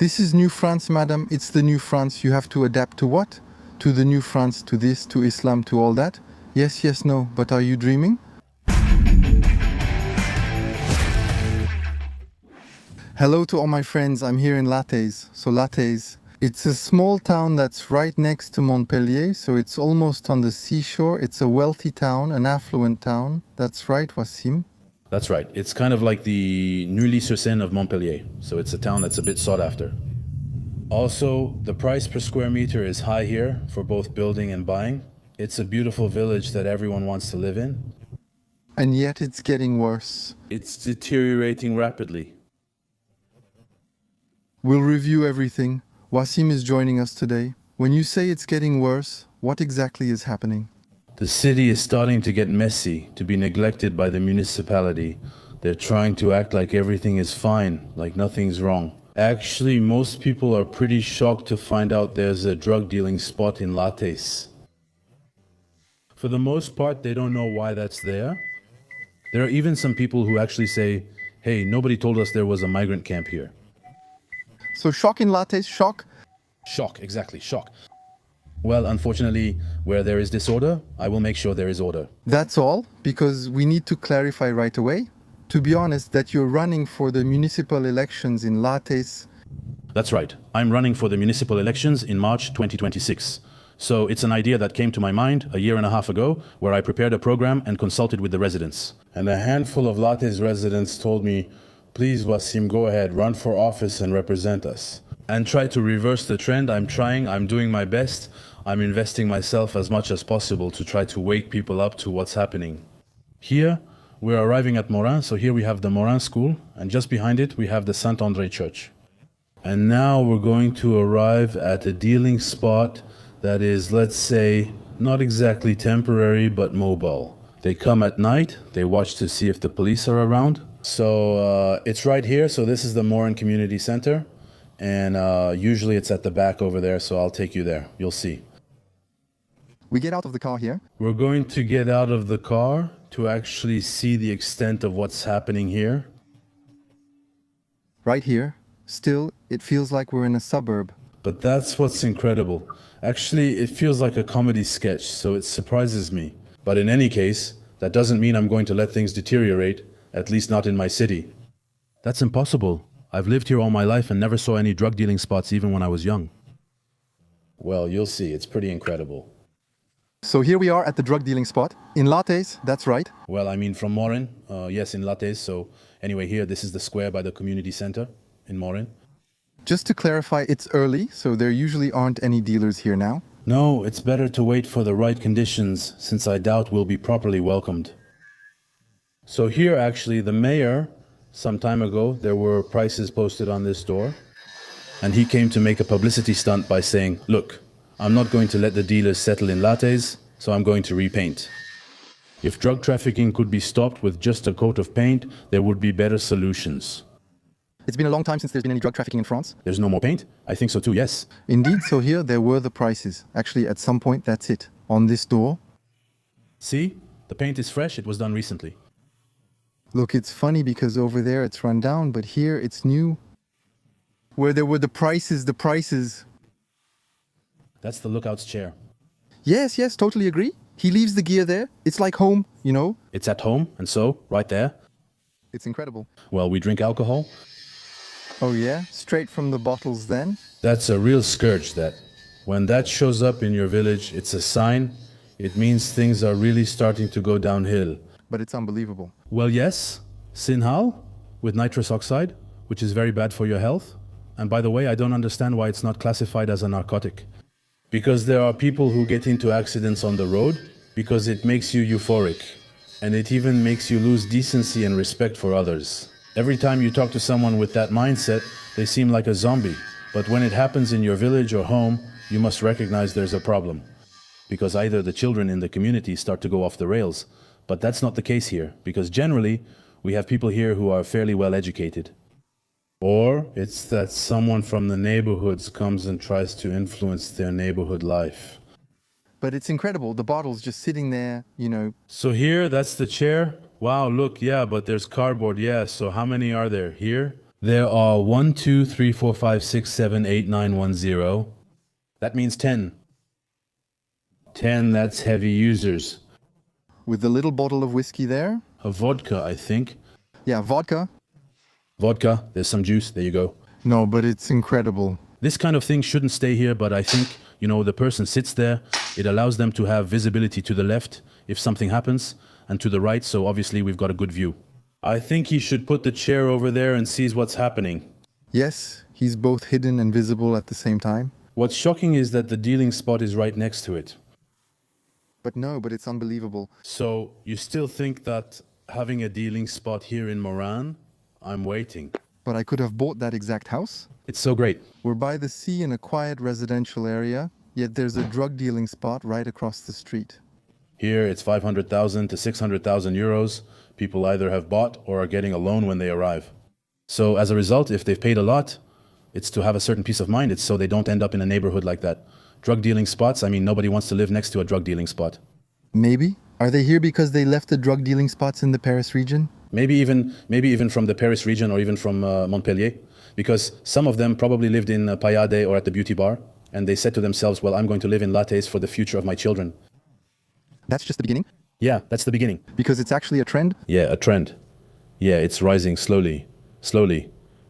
This is New France, madam. It's the New France. You have to adapt to what? To the New France, to this, to Islam, to all that? Yes, yes, no. But are you dreaming? Hello to all my friends. I'm here in Lattes. So Lattes, it's a small town that's right next to Montpellier. So it's almost on the seashore. It's a wealthy town, an affluent town. That's right, Wassim. That's right. It's kind of like the Neuilly-sur-Seine of Montpellier, so it's a town that's a bit sought after. Also, the price per square meter is high here for both building and buying. It's a beautiful village that everyone wants to live in. And yet it's getting worse. It's deteriorating rapidly. We'll review everything. Wassim is joining us today. When you say it's getting worse, what exactly is happening? The city is starting to get messy, to be neglected by the municipality. They're trying to act like everything is fine, like nothing's wrong. Actually, most people are pretty shocked to find out there's a drug dealing spot in Lattes. For the most part, they don't know why that's there. There are even some people who actually say, hey, nobody told us there was a migrant camp here. So shock in Lattes, shock? Shock, exactly, shock. Well, unfortunately, where there is disorder, I will make sure there is order. That's all, because we need to clarify right away. To be honest, that you're running for the municipal elections in Lattes. That's right. I'm running for the municipal elections in March 2026. So it's an idea that came to my mind a year and a half ago, where I prepared a program and consulted with the residents. And a handful of Lattes residents told me, please, Wassim, go ahead, run for office and represent us. And try to reverse the trend. I'm doing my best. I'm investing myself as much as possible to try to wake people up to what's happening. Here, we're arriving at Morin, so here we have the Morin school, and just behind it we have the Saint-André church. And now we're going to arrive at a dealing spot that is, let's say, not exactly temporary, but mobile. They come at night, they watch to see if the police are around. So it's right here, so this is the Morin Community Center, and usually it's at the back over there, so I'll take you there, you'll see. We get out of the car here. We're going to get out of the car to actually see the extent of what's happening here. Right here. Still, it feels like we're in a suburb. But that's what's incredible. Actually, it feels like a comedy sketch, so it surprises me. But in any case, that doesn't mean I'm going to let things deteriorate, at least not in my city. That's impossible. I've lived here all my life and never saw any drug dealing spots even when I was young. Well, you'll see, it's pretty incredible. So here we are at the drug dealing spot. In Lattes, that's right. Well, I mean from Morin, yes, in Lattes. So anyway, here, this is the square by the community center in Morin. Just to clarify, it's early, so there usually aren't any dealers here now. No, it's better to wait for the right conditions, since I doubt we'll be properly welcomed. So here, actually, the mayor, some time ago, there were prices posted on this door, and he came to make a publicity stunt by saying, look, I'm not going to let the dealers settle in Lattes, so I'm going to repaint. If drug trafficking could be stopped with just a coat of paint, there would be better solutions. It's been a long time since there's been any drug trafficking in France. There's no more paint? I think so too, yes. Indeed, so here there were the prices. Actually, at some point, that's it. On this door. See? The paint is fresh, it was done recently. Look, it's funny because over there it's run down, but here it's new. Where there were the prices. That's the lookout's chair. Yes, totally agree. He leaves the gear there. It's like home, you know? It's at home, and so, right there. It's incredible. Well, we drink alcohol. Oh yeah? Straight from the bottles then? That's a real scourge, that. When that shows up in your village, it's a sign. It means things are really starting to go downhill. But it's unbelievable. Well, yes. Synhal, with nitrous oxide, which is very bad for your health. And by the way, I don't understand why it's not classified as a narcotic. Because there are people who get into accidents on the road because it makes you euphoric. And it even makes you lose decency and respect for others. Every time you talk to someone with that mindset, they seem like a zombie. But when it happens in your village or home, you must recognize there's a problem. Because either the children in the community start to go off the rails, but that's not the case here, because generally, we have people here who are fairly well educated. Or it's that someone from the neighborhoods comes and tries to influence their neighborhood life. But it's incredible. The bottle's just sitting there, you know. So here, that's the chair. Wow, look, yeah, but there's cardboard, yeah. So how many are there? Here, There are 1, 2, 3, 4, 5, 6, 7, 8, 9, 1, 0. That means 10. 10, that's heavy users. With the little bottle of whiskey there? A vodka, I think. Yeah, vodka. Vodka, there's some juice, there you go. No, but it's incredible. This kind of thing shouldn't stay here, but I think, the person sits there. It allows them to have visibility to the left if something happens, and to the right, so obviously we've got a good view. I think he should put the chair over there and sees what's happening. Yes, he's both hidden and visible at the same time. What's shocking is that the dealing spot is right next to it. But it's unbelievable. So you still think that having a dealing spot here in Morin? I'm waiting. But I could have bought that exact house. It's so great. We're by the sea in a quiet residential area, yet there's a drug dealing spot right across the street. Here it's 500,000 to 600,000 euros. People either have bought or are getting a loan when they arrive. So as a result, if they've paid a lot, it's to have a certain peace of mind. It's so they don't end up in a neighborhood like that. Drug dealing spots, nobody wants to live next to a drug dealing spot. Maybe. Are they here because they left the drug dealing spots in the Paris region? Maybe even from the Paris region or even from Montpellier. Because some of them probably lived in Payade or at the beauty bar. And they said to themselves, well, I'm going to live in Lattes for the future of my children. That's just the beginning? Yeah, that's the beginning. Because it's actually a trend? Yeah, a trend. Yeah, it's rising slowly.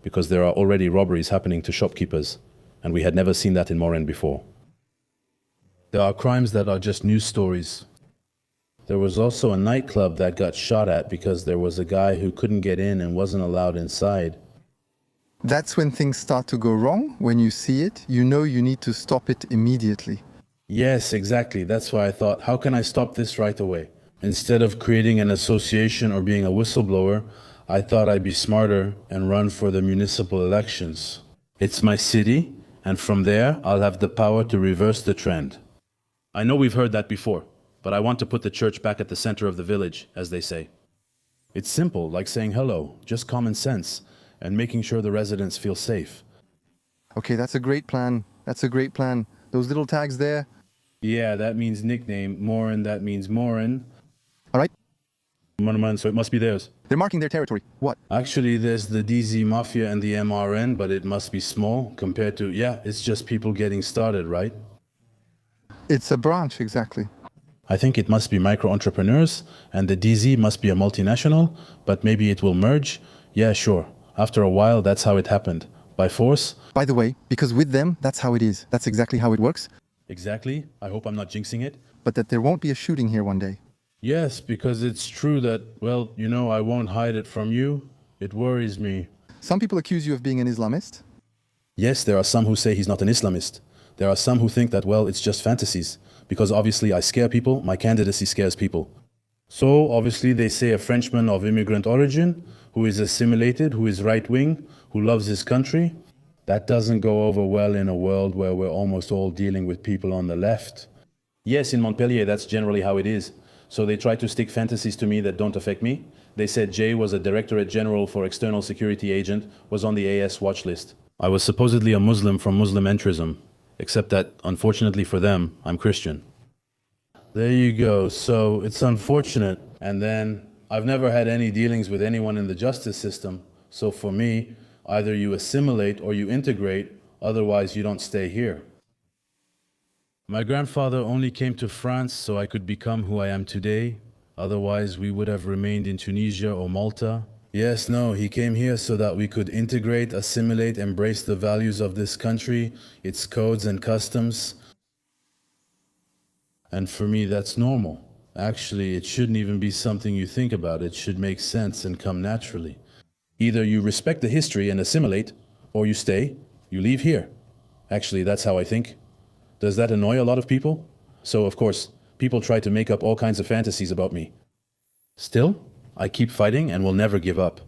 Because there are already robberies happening to shopkeepers. And we had never seen that in Morin before. There are crimes that are just news stories. There was also a nightclub that got shot at because there was a guy who couldn't get in and wasn't allowed inside. That's when things start to go wrong. When you see it, you know you need to stop it immediately. Yes, exactly. That's why I thought, how can I stop this right away? Instead of creating an association or being a whistleblower, I thought I'd be smarter and run for the municipal elections. It's my city, and from there, I'll have the power to reverse the trend. I know we've heard that before, but I want to put the church back at the center of the village, as they say. It's simple, like saying hello, just common sense, and making sure the residents feel safe. Okay, that's a great plan. Those little tags there. Yeah, that means nickname. Morin, that means Morin. All right. Monument, so it must be theirs. They're marking their territory. What? Actually, there's the DZ Mafia and the MRN, but it must be small compared to, it's just people getting started, right? It's a branch, exactly. I think it must be micro-entrepreneurs, and the DZ must be a multinational, but maybe it will merge. Yeah, sure. After a while, that's how it happened. By force. By the way, because with them, that's how it is. That's exactly how it works. Exactly. I hope I'm not jinxing it. But that there won't be a shooting here one day. Yes, because it's true that, I won't hide it from you. It worries me. Some people accuse you of being an Islamist. Yes, there are some who say he's not an Islamist. There are some who think that, it's just fantasies. Because obviously I scare people, my candidacy scares people. So obviously they say a Frenchman of immigrant origin, who is assimilated, who is right-wing, who loves his country. That doesn't go over well in a world where we're almost all dealing with people on the left. Yes, in Montpellier, that's generally how it is. So they try to stick fantasies to me that don't affect me. They said Jay was a Directorate General for External Security Agent, was on the AS watch list. I was supposedly a Muslim from Muslim entrism, except that, unfortunately for them, I'm Christian. There you go. So it's unfortunate. And then I've never had any dealings with anyone in the justice system. So for me, either you assimilate or you integrate, otherwise you don't stay here. My grandfather only came to France so I could become who I am today. Otherwise, we would have remained in Tunisia or Malta. Yes, no, he came here so that we could integrate, assimilate, embrace the values of this country, its codes and customs. And for me, that's normal. Actually, it shouldn't even be something you think about. It should make sense and come naturally. Either you respect the history and assimilate, or you stay, you leave here. Actually, that's how I think. Does that annoy a lot of people? So, of course, people try to make up all kinds of fantasies about me. Still, I keep fighting and will never give up.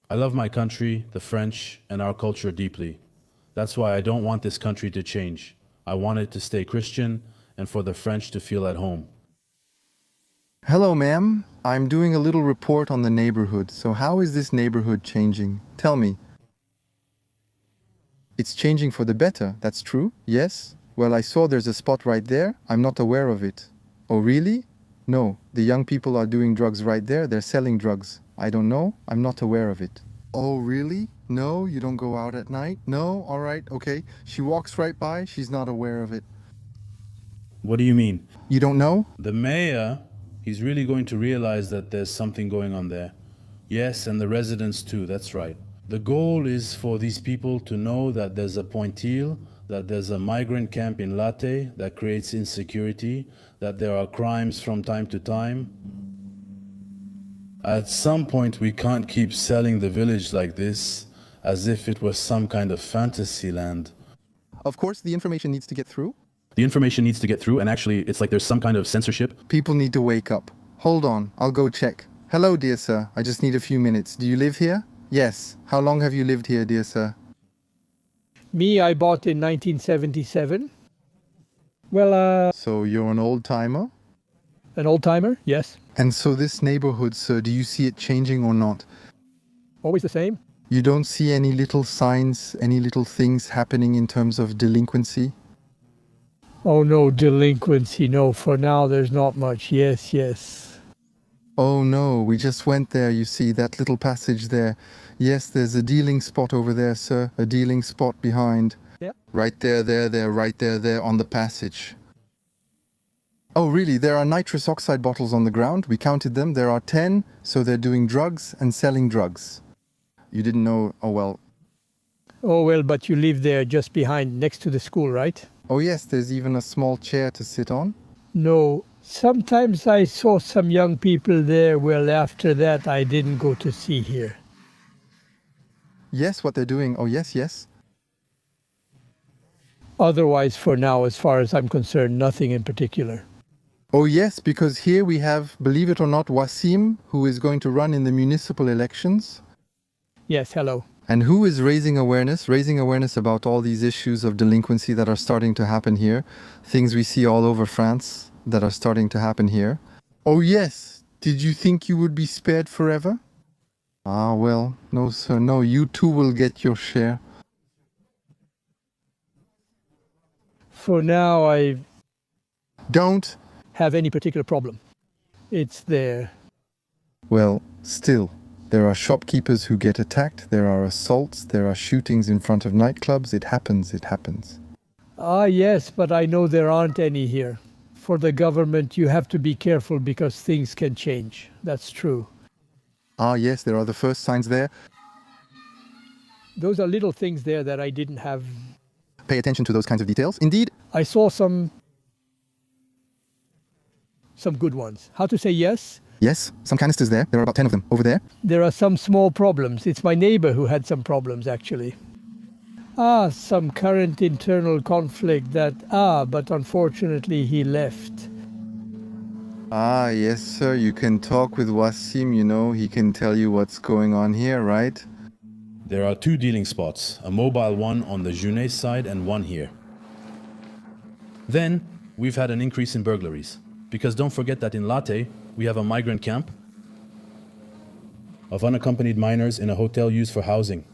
I love my country, the French, and our culture deeply. That's why I don't want this country to change. I want it to stay Christian and for the French to feel at home. Hello, ma'am. I'm doing a little report on the neighborhood. So how is this neighborhood changing? Tell me. It's changing for the better. That's true? Yes? Well, I saw there's a spot right there. I'm not aware of it. Oh, really? No. The young people are doing drugs right there. They're selling drugs. I don't know. I'm not aware of it. Oh, really? No, you don't go out at night? No? All right, okay. She walks right by, she's not aware of it. What do you mean? You don't know? The mayor, he's really going to realize that there's something going on there. Yes, and the residents too, that's right. The goal is for these people to know that there's a pointille, that there's a migrant camp in Latte that creates insecurity, that there are crimes from time to time. At some point, we can't keep selling the village like this, as if it was some kind of fantasy land. Of course, the information needs to get through. The information needs to get through, and actually, it's like there's some kind of censorship. People need to wake up. Hold on, I'll go check. Hello, dear sir. I just need a few minutes. Do you live here? Yes. How long have you lived here, dear sir? Me, I bought in 1977. Well, So you're an old-timer? an old-timer, yes. And so this neighborhood, sir, do you see it changing or not? Always the same. You don't see any little signs, any little things happening in terms of delinquency? Oh, no, delinquency, no. For now, there's not much. Yes, yes. Oh no, we just went there, you see, that little passage there. Yes, there's a dealing spot over there, sir. A dealing spot behind. Yeah. Right there, right there on the passage. Oh really, there are nitrous oxide bottles on the ground. We counted them. There are 10, so they're doing drugs and selling drugs. You didn't know, oh well. Oh, well, but you live there just behind, next to the school, right? Oh yes, there's even a small chair to sit on. No. Sometimes I saw some young people there. Well, after that, I didn't go to see here. Yes, what they're doing. Oh yes, yes. Otherwise, for now, as far as I'm concerned, nothing in particular. Oh yes, because here we have, believe it or not, Wasim, who is going to run in the municipal elections. Yes, hello. And who is raising awareness about all these issues of delinquency that are starting to happen here, things we see all over France that are starting to happen here. Oh yes, did you think you would be spared forever? Ah well, no sir, no, you too will get your share. For now, I Don't? have any particular problem. It's there. Well, still, there are shopkeepers who get attacked, there are assaults, there are shootings in front of nightclubs. It happens. Ah, yes, but I know there aren't any here. For the government, you have to be careful because things can change. That's true. Ah yes, there are the first signs there. Those are little things there that I didn't have. Pay attention to those kinds of details. Indeed. I saw some good ones. How to say yes? Yes, some canisters there. There are about 10 of them. Over there. There are some small problems. It's my neighbor who had some problems, actually. Some current internal conflict but unfortunately he left. Ah, yes, sir. You can talk with Wasim, you know. He can tell you what's going on here, right? There are 2 dealing spots, a mobile one on the Junet side and one here. Then, we've had an increase in burglaries. Because don't forget that in Latte, we have a migrant camp of unaccompanied minors in a hotel used for housing.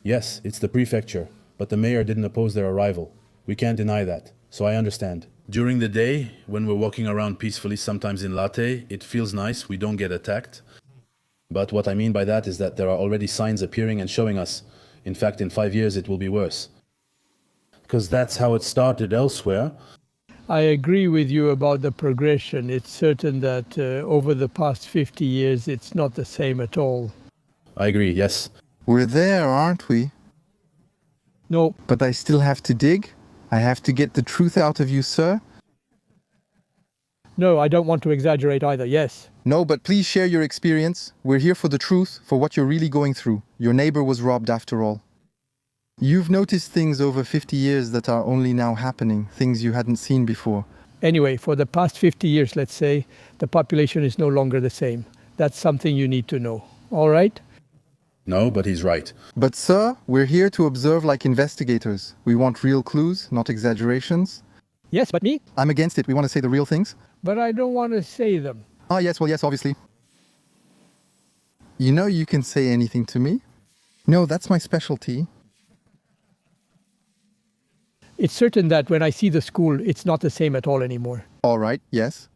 Yes, it's the prefecture, but the mayor didn't oppose their arrival. We can't deny that, so I understand. During the day, when we're walking around peacefully, sometimes in Latte, it feels nice, we don't get attacked. But what I mean by that is that there are already signs appearing and showing us. In fact, in 5 years, it will be worse. Because that's how it started elsewhere. I agree with you about the progression. It's certain that over the past 50 years, it's not the same at all. I agree, yes. We're there, aren't we? No, But I still have to dig. I have to get the truth out of you, sir. no, I don't want to exaggerate either. Yes. No, but please share your experience. We're here for the truth, for what you're really going through. Your neighbor was robbed after all. You've noticed things over 50 years that are only now happening, things you hadn't seen before. Anyway, for the past 50 years, let's say, the population is no longer the same. That's something you need to know. All right? No, but he's right. But sir, we're here to observe like investigators. We want real clues, not exaggerations. Yes, but me? I'm against it. We want to say the real things. But I don't want to say them. Ah, yes, well, yes, obviously. You know you can say anything to me. No, that's my specialty. It's certain that when I see the school, it's not the same at all anymore. All right, yes.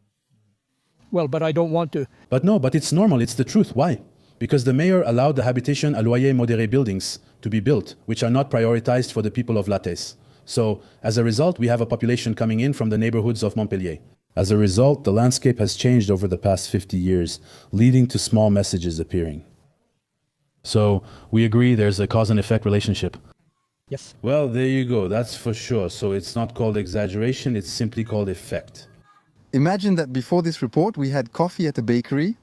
Well, but I don't want to. But no, but it's normal, it's the truth. Why? Because the mayor allowed the habitation à loyer modéré buildings to be built, which are not prioritized for the people of Lattes. So, as a result, we have a population coming in from the neighborhoods of Montpellier. As a result, the landscape has changed over the past 50 years, leading to small messages appearing. So, we agree there's a cause and effect relationship. Yes. Well, there you go, that's for sure. So it's not called exaggeration, it's simply called effect. Imagine that before this report we had coffee at a bakery,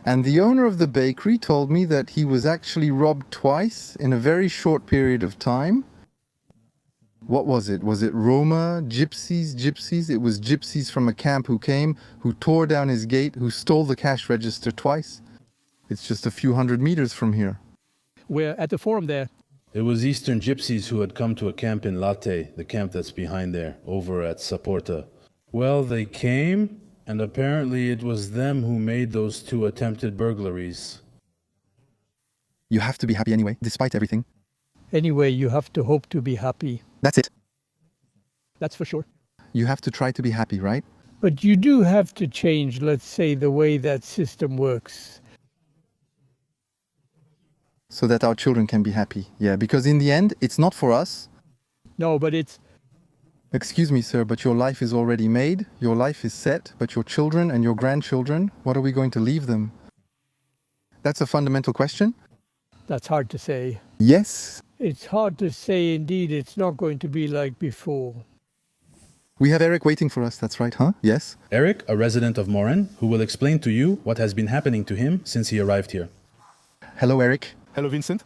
and the owner of the bakery told me that he was actually robbed twice in a very short period of time. What was it? Was it Roma, gypsies? It was gypsies from a camp who came, who tore down his gate, who stole the cash register twice. It's just a few hundred meters from here. We're at the forum there. It was Eastern gypsies who had come to a camp in Lattes, the camp that's behind there, over at Saporta. Well, they came, and apparently it was them who made those 2 attempted burglaries. You have to be happy anyway, despite everything. Anyway, you have to hope to be happy. That's it. That's for sure. You have to try to be happy, right? But you do have to change, let's say, the way that system works. So that our children can be happy. Yeah, because in the end, it's not for us. No, but it's... Excuse me, sir, but your life is already made. Your life is set, but your children and your grandchildren, what are we going to leave them? That's a fundamental question. That's hard to say. Yes. It's hard to say, indeed. It's not going to be like before. We have Eric waiting for us, that's right, huh? Yes? Eric, a resident of Morin, who will explain to you what has been happening to him since he arrived here. Hello, Eric. Hello, Vincent.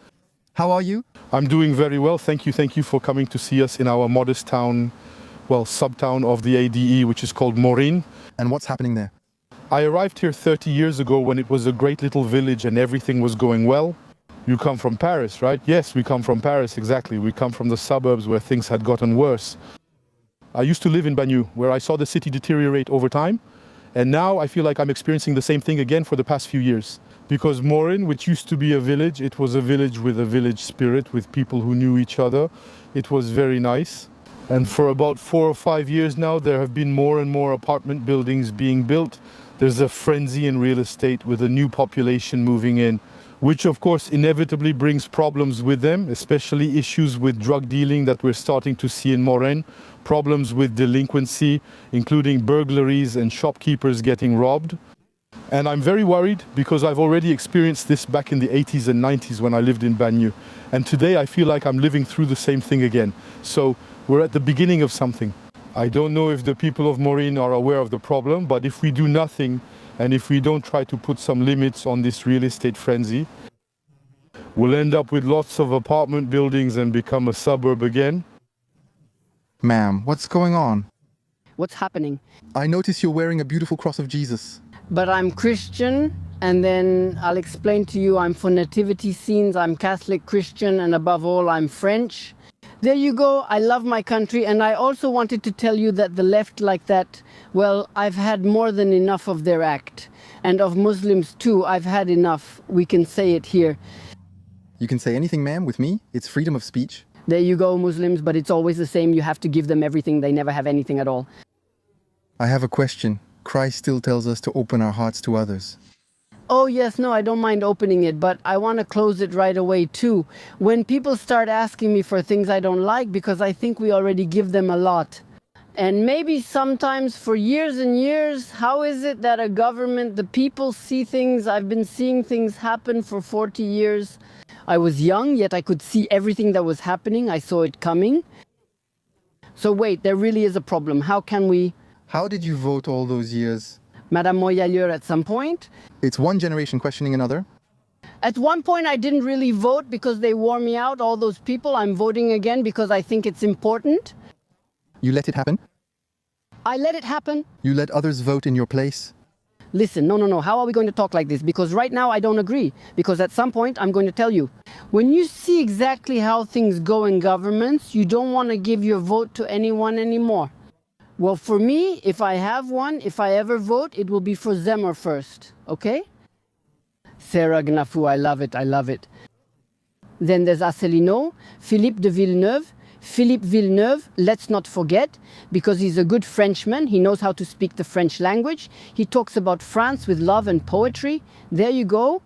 How are you? I'm doing very well. Thank you for coming to see us in our modest town, well, sub-town of the ADE, which is called Morin. And what's happening there? I arrived here 30 years ago when it was a great little village and everything was going well. You come from Paris, right? Yes, we come from Paris, exactly. We come from the suburbs where things had gotten worse. I used to live in Bagneux, where I saw the city deteriorate over time. And now I feel like I'm experiencing the same thing again for the past few years. Because Morin, which used to be a village, it was a village with a village spirit, with people who knew each other. It was very nice. And for about 4 or 5 years now, there have been more and more apartment buildings being built. There's a frenzy in real estate with a new population moving in, which of course inevitably brings problems with them, especially issues with drug dealing that we're starting to see in Morin, problems with delinquency, including burglaries and shopkeepers getting robbed. And I'm very worried because I've already experienced this back in the 80s and 90s when I lived in Bagneux. And today I feel like I'm living through the same thing again. So we're at the beginning of something. I don't know if the people of Morin are aware of the problem, but if we do nothing and if we don't try to put some limits on this real estate frenzy, we'll end up with lots of apartment buildings and become a suburb again. Ma'am, what's going on? What's happening? I notice you're wearing a beautiful cross of Jesus. But I'm Christian, and then I'll explain to you I'm for nativity scenes, I'm Catholic Christian, and above all, I'm French. There you go, I love my country, and I also wanted to tell you that the left like that, well, I've had more than enough of their act. And of Muslims too, I've had enough. We can say it here. You can say anything, ma'am, with me. It's freedom of speech. There you go, Muslims, but it's always the same. You have to give them everything. They never have anything at all. I have a question. Christ still tells us to open our hearts to others. Oh yes, no, I don't mind opening it, but I want to close it right away too. When people start asking me for things I don't like, because I think we already give them a lot. And maybe sometimes for years and years, how is it that a government, the people see things? I've been seeing things happen for 40 years. I was young, yet I could see everything that was happening. I saw it coming. So wait, there really is a problem. How can we... How did you vote all those years? Madame Moyalier at some point. It's one generation questioning another. At one point, I didn't really vote because they wore me out, all those people. I'm voting again because I think it's important. You let it happen? I let it happen. You let others vote in your place? Listen, no. How are we going to talk like this? Because right now I don't agree. Because at some point I'm going to tell you. When you see exactly how things go in governments, you don't want to give your vote to anyone anymore. Well, for me, if I have one, if I ever vote, it will be for Zemmour first, okay? Sarah Gnafou, I love it. Then there's Asselineau, Philippe de Villeneuve. Philippe Villeneuve, let's not forget, because he's a good Frenchman, he knows how to speak the French language. He talks about France with love and poetry. There you go.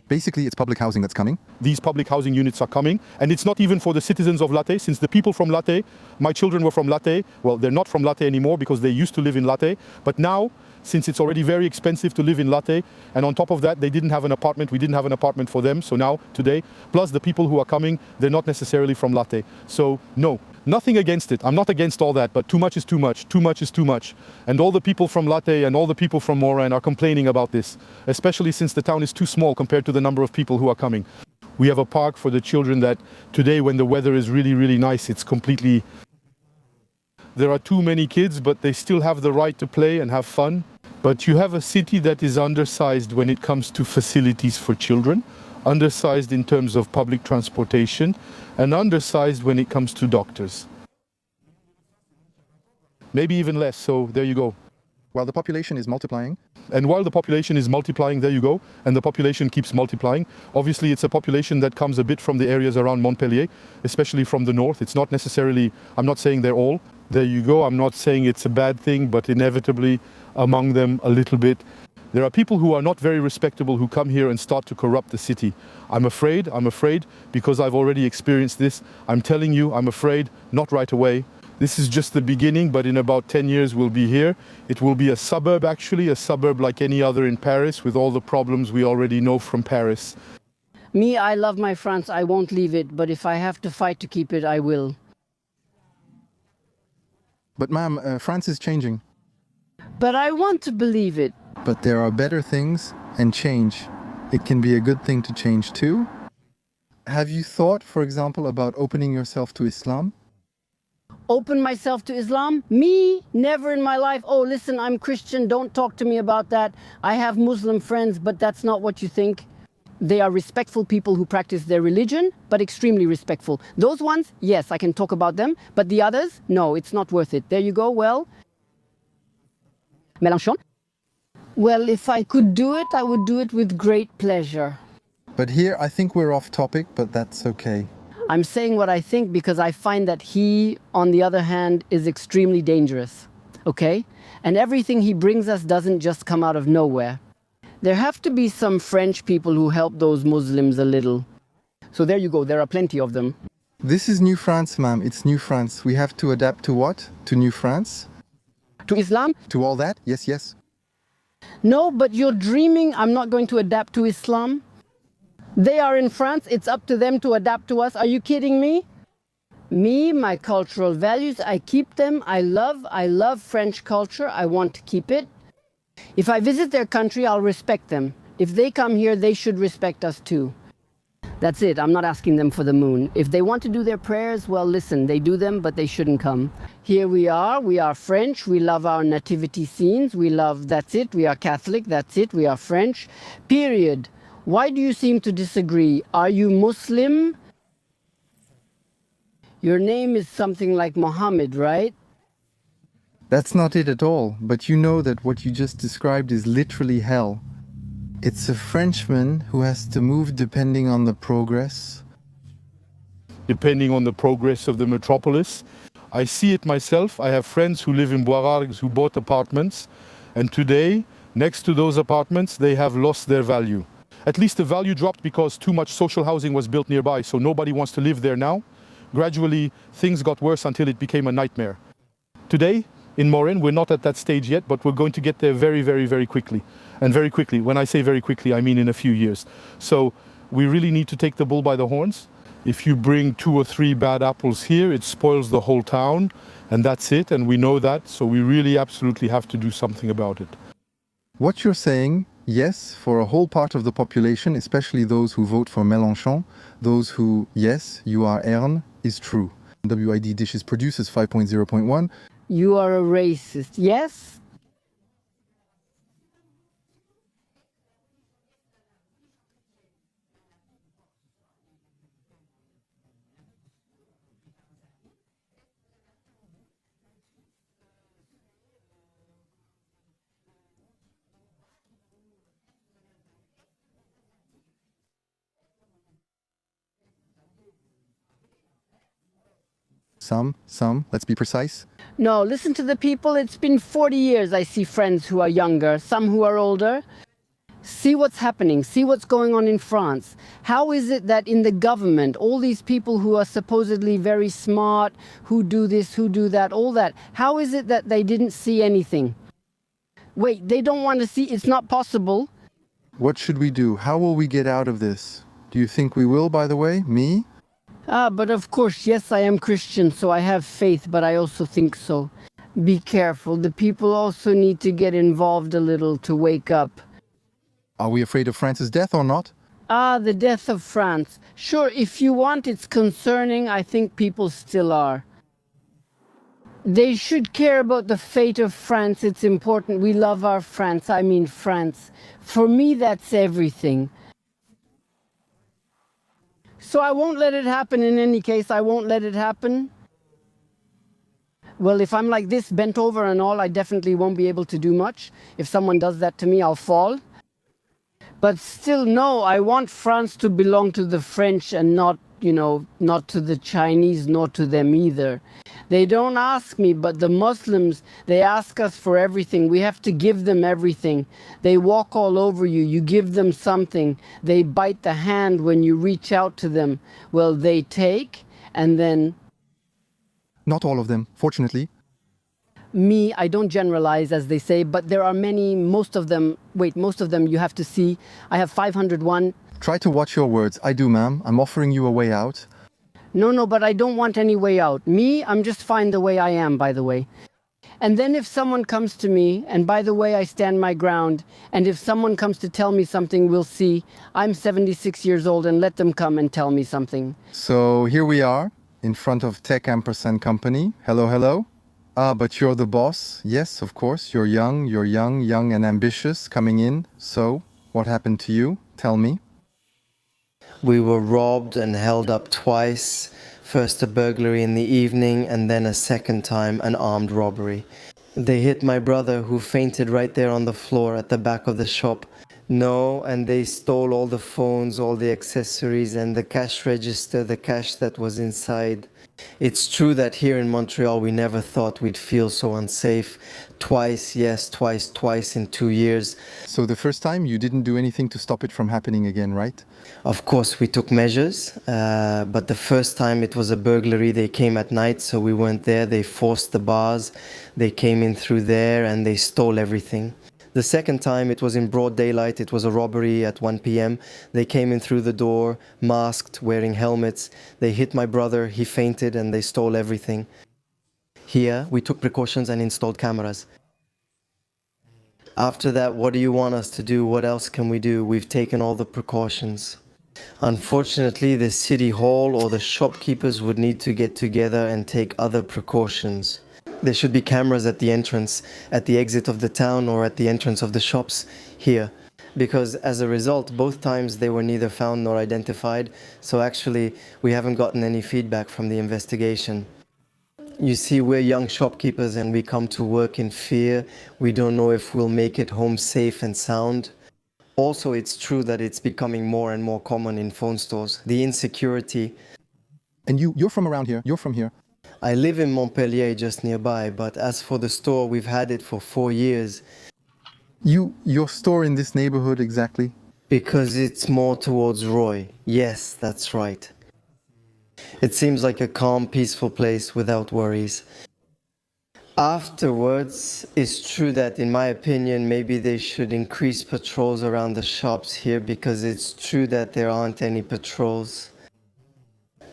Basically, it's public housing that's coming. These public housing units are coming, and it's not even for the citizens of Lattes, since the people from Lattes, my children were from Lattes, well, they're not from Lattes anymore because they used to live in Lattes, but now, since it's already very expensive to live in Lattes, and on top of that, they didn't have an apartment, we didn't have an apartment for them, so now, today, plus the people who are coming, they're not necessarily from Lattes. So, no, nothing against it. I'm not against all that, but too much is too much. Too much is too much. And all the people from Lattes and all the people from Morin are complaining about this, especially since the town is too small compared to the number of people who are coming. We have a park for the children that today, when the weather is really, really nice, it's completely... There are too many kids, but they still have the right to play and have fun. But you have a city that is undersized when it comes to facilities for children, undersized in terms of public transportation, and undersized when it comes to doctors. Maybe even less, so there you go. While the population is multiplying. And while the population is multiplying, there you go, and the population keeps multiplying. Obviously, it's a population that comes a bit from the areas around Montpellier, especially from the north. It's not necessarily, I'm not saying they're all. There you go, I'm not saying it's a bad thing, but inevitably among them a little bit. There are people who are not very respectable who come here and start to corrupt the city. I'm afraid, because I've already experienced this. I'm telling you, I'm afraid, not right away. This is just the beginning, but in about 10 years we'll be here. It will be a suburb actually, a suburb like any other in Paris with all the problems we already know from Paris. Me, I love my France, I won't leave it, but if I have to fight to keep it, I will. But ma'am, France is changing. But I want to believe it. But there are better things, and change. It can be a good thing to change too. Have you thought, for example, about opening yourself to Islam? Open myself to Islam? Me? Never in my life. Oh, listen, I'm Christian, don't talk to me about that. I have Muslim friends, but that's not what you think. They are respectful people who practice their religion, but extremely respectful. Those ones, yes, I can talk about them, but the others, no, it's not worth it. There you go, well. Mélenchon? Well, if I could do it, I would do it with great pleasure. But here, I think we're off topic, but that's okay. I'm saying what I think because I find that he, on the other hand, is extremely dangerous, okay? And everything he brings us doesn't just come out of nowhere. There have to be some French people who help those Muslims a little. So there you go, there are plenty of them. This is New France, ma'am. It's New France. We have to adapt to what? To New France? To Islam? To all that? Yes, yes. No, but you're dreaming I'm not going to adapt to Islam? They are in France, it's up to them to adapt to us. Are you kidding me? Me, my cultural values, I keep them. I love French culture. I want to keep it. If I visit their country, I'll respect them. If they come here, they should respect us too. That's it. I'm not asking them for the moon. If they want to do their prayers, well, listen, they do them, but they shouldn't come. Here we are French, we love our nativity scenes, that's it, we are Catholic, that's it, we are French, period. Why do you seem to disagree? Are you Muslim? Your name is something like Mohammed, right? That's not it at all, but you know that what you just described is literally hell. It's a Frenchman who has to move depending on the progress. Depending on the progress of the metropolis. I see it myself. I have friends who live in Boisargues who bought apartments, and today, next to those apartments, they have lost their value. At least the value dropped because too much social housing was built nearby, so nobody wants to live there now. Gradually, things got worse until it became a nightmare. Today, in Morin, we're not at that stage yet, but we're going to get there very, very, very quickly. And very quickly, when I say very quickly, I mean in a few years. So we really need to take the bull by the horns. If you bring 2 or 3 bad apples here, it spoils the whole town, and that's it, and we know that, so we really absolutely have to do something about it. What you're saying, yes, for a whole part of the population, especially those who vote for Mélenchon, those who, yes, you are Ern, is true. WID Dishes produces 5.0.1. You are a racist, yes? Some, let's be precise. No, listen to the people. It's been 40 years I see friends who are younger, some who are older. See what's happening. See what's going on in France. How is it that in the government, all these people who are supposedly very smart, who do this, who do that, all that, how is it that they didn't see anything? Wait, they don't want to see. It's not possible. What should we do? How will we get out of this? Do you think we will, by the way? Me? But of course, yes, I am Christian, so I have faith, but I also think so. Be careful. The people also need to get involved a little to wake up. Are we afraid of France's death or not? The death of France. Sure, if you want, it's concerning. I think people still are. They should care about the fate of France. It's important. We love our France. I mean France. For me, that's everything. So I won't let it happen in any case. I won't let it happen. Well, if I'm like this, bent over and all, I definitely won't be able to do much. If someone does that to me, I'll fall. But still, no, I want France to belong to the French and not, not to the Chinese, nor to them either. They don't ask me, but the Muslims, they ask us for everything. We have to give them everything. They walk all over you. You give them something. They bite the hand when you reach out to them. Well, they take, and then... Not all of them, fortunately. Me, I don't generalize, as they say, but there are many, most of them you have to see. I have 501. Try to watch your words. I do, ma'am. I'm offering you a way out. No, but I don't want any way out. Me, I'm just fine the way I am, by the way. And then if someone comes to me, and by the way, I stand my ground, and if someone comes to tell me something, we'll see. I'm 76 years old, and let them come and tell me something. So here we are, in front of Tech Ampersand Company. Hello, hello. But you're the boss. Yes, of course. You're young and ambitious coming in. So, what happened to you? Tell me. We were robbed and held up twice. First a burglary in the evening and then a second time an armed robbery. They hit my brother, who fainted right there on the floor at the back of the shop. No, and they stole all the phones, all the accessories and the cash register, the cash that was inside. It's true that here in Montreal we never thought we'd feel so unsafe. Twice in 2 years. So the first time you didn't do anything to stop it from happening again, right? Of course we took measures, but the first time it was a burglary. They came at night, so we weren't there. They forced the bars, they came in through there and they stole everything. The second time it was in broad daylight. It was a robbery at 1 p.m. They came in through the door, masked, wearing helmets. They hit my brother, he fainted, and they stole everything. Here, we took precautions and installed cameras. After that, what do you want us to do? What else can we do? We've taken all the precautions. Unfortunately, the city hall or the shopkeepers would need to get together and take other precautions. There should be cameras at the entrance, at the exit of the town, or at the entrance of the shops here. Because as a result, both times they were neither found nor identified, so actually we haven't gotten any feedback from the investigation. You see, we're young shopkeepers and we come to work in fear. We don't know if we'll make it home safe and sound. Also, it's true that it's becoming more and more common in phone stores. The insecurity. And you're from around here. You're from here. I live in Montpellier, just nearby, but as for the store, we've had it for 4 years. Your store in this neighborhood exactly? Because it's more towards Roy. Yes, that's right. It seems like a calm, peaceful place without worries. Afterwards, it's true that, in my opinion, maybe they should increase patrols around the shops here, because it's true that there aren't any patrols.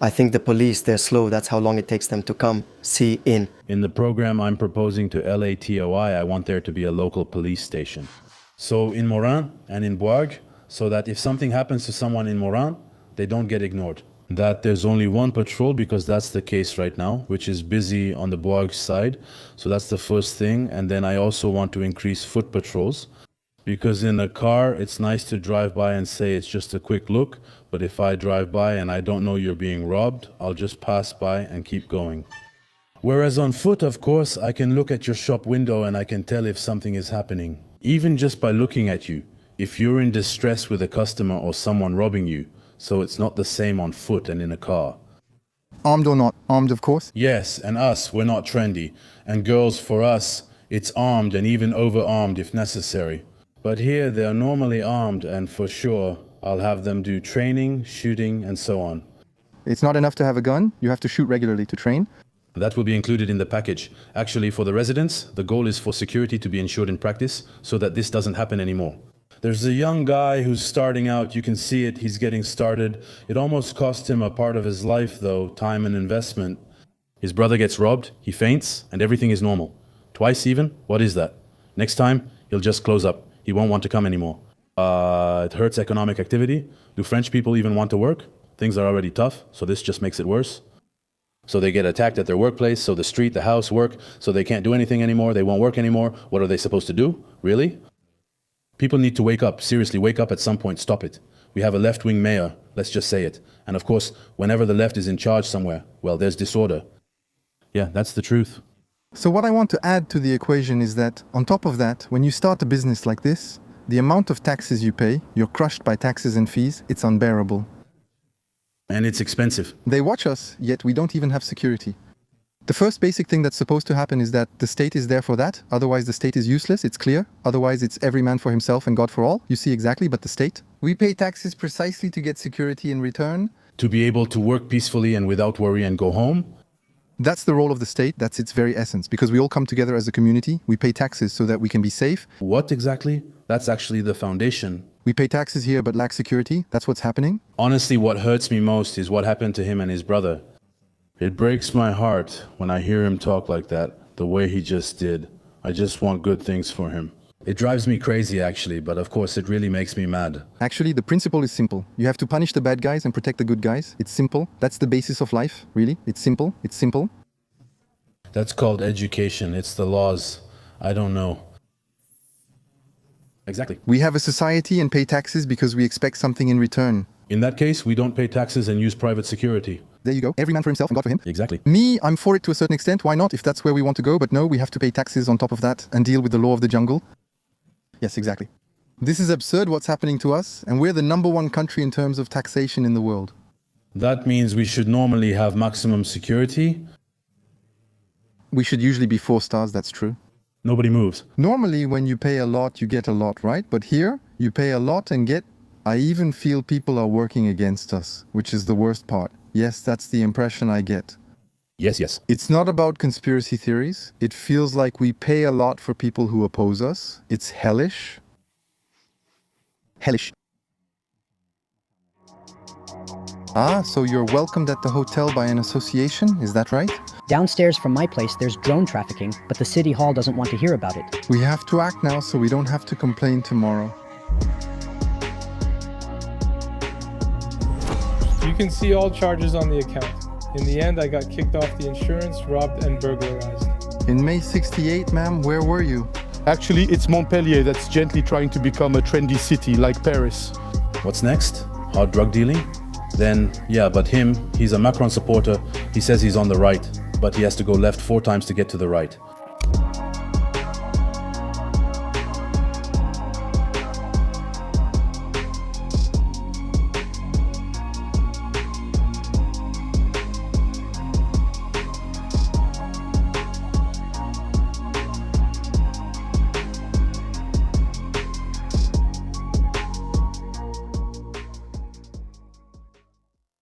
I think the police, they're slow. That's how long it takes them to come, see, in. In the program I'm proposing to LATOI, I want there to be a local police station. So in Morin and in Bourg, so that if something happens to someone in Morin, they don't get ignored. That there's only one patrol, because that's the case right now, which is busy on the Bourg side. So that's the first thing. And then I also want to increase foot patrols, because in a car, it's nice to drive by and say it's just a quick look. But if I drive by and I don't know you're being robbed, I'll just pass by and keep going. Whereas on foot, of course, I can look at your shop window and I can tell if something is happening. Even just by looking at you, if you're in distress with a customer or someone robbing you. So it's not the same on foot and in a car. Armed or not? Armed, of course. Yes, and us, we're not trendy. And girls, for us, it's armed and even over-armed if necessary. But here they are normally armed, and for sure, I'll have them do training, shooting, and so on. It's not enough to have a gun, you have to shoot regularly to train. That will be included in the package. Actually, for the residents, the goal is for security to be ensured in practice so that this doesn't happen anymore. There's a young guy who's starting out, you can see it, he's getting started. It almost cost him a part of his life though, time and investment. His brother gets robbed, he faints, and everything is normal. Twice even? What is that? Next time, he'll just close up. He won't want to come anymore. It hurts economic activity. Do French people even want to work? Things are already tough, so this just makes it worse. So they get attacked at their workplace, so the street, the house, work, so they can't do anything anymore, they won't work anymore. What are they supposed to do? Really? People need to wake up, seriously, wake up at some point, stop it. We have a left-wing mayor, let's just say it. And of course, whenever the left is in charge somewhere, well, there's disorder. Yeah, that's the truth. So what I want to add to the equation is that, on top of that, when you start a business like this, the amount of taxes you pay, you're crushed by taxes and fees, it's unbearable. And it's expensive. They watch us, yet we don't even have security. The first basic thing that's supposed to happen is that the state is there for that, otherwise the state is useless, it's clear. Otherwise it's every man for himself and God for all. You see exactly, but the state? We pay taxes precisely to get security in return. To be able to work peacefully and without worry and go home. That's the role of the state, that's its very essence. Because we all come together as a community, we pay taxes so that we can be safe. What exactly? That's actually the foundation. We pay taxes here but lack security, that's what's happening. Honestly, what hurts me most is what happened to him and his brother. It breaks my heart when I hear him talk like that, the way he just did. I just want good things for him. It drives me crazy actually, but of course it really makes me mad. Actually, the principle is simple. You have to punish the bad guys and protect the good guys. It's simple. That's the basis of life, really. It's simple. It's simple. That's called education. It's the laws. I don't know. Exactly. We have a society and pay taxes because we expect something in return. In that case, we don't pay taxes and use private security. There you go. Every man for himself and God for him. Exactly. Me, I'm for it to a certain extent. Why not? If that's where we want to go. But no, we have to pay taxes on top of that and deal with the law of the jungle. Yes, exactly. This is absurd what's happening to us, and we're the #1 country in terms of taxation in the world. That means we should normally have maximum security. We should usually be 4 stars, that's true. Nobody moves. Normally, when you pay a lot, you get a lot, right? But here, you pay a lot and get... I even feel people are working against us, which is the worst part. Yes, that's the impression I get. Yes. It's not about conspiracy theories. It feels like we pay a lot for people who oppose us. It's hellish. Hellish. Ah, so you're welcomed at the hotel by an association, is that right? Downstairs from my place, there's drone trafficking, but the city hall doesn't want to hear about it. We have to act now so we don't have to complain tomorrow. You can see all charges on the account. In the end, I got kicked off the insurance, robbed, and burglarized. In May 68, ma'am, where were you? Actually, it's Montpellier that's gently trying to become a trendy city like Paris. What's next? Hard drug dealing? Then, yeah, but he's a Macron supporter. He says he's on the right, but he has to go left 4 times to get to the right.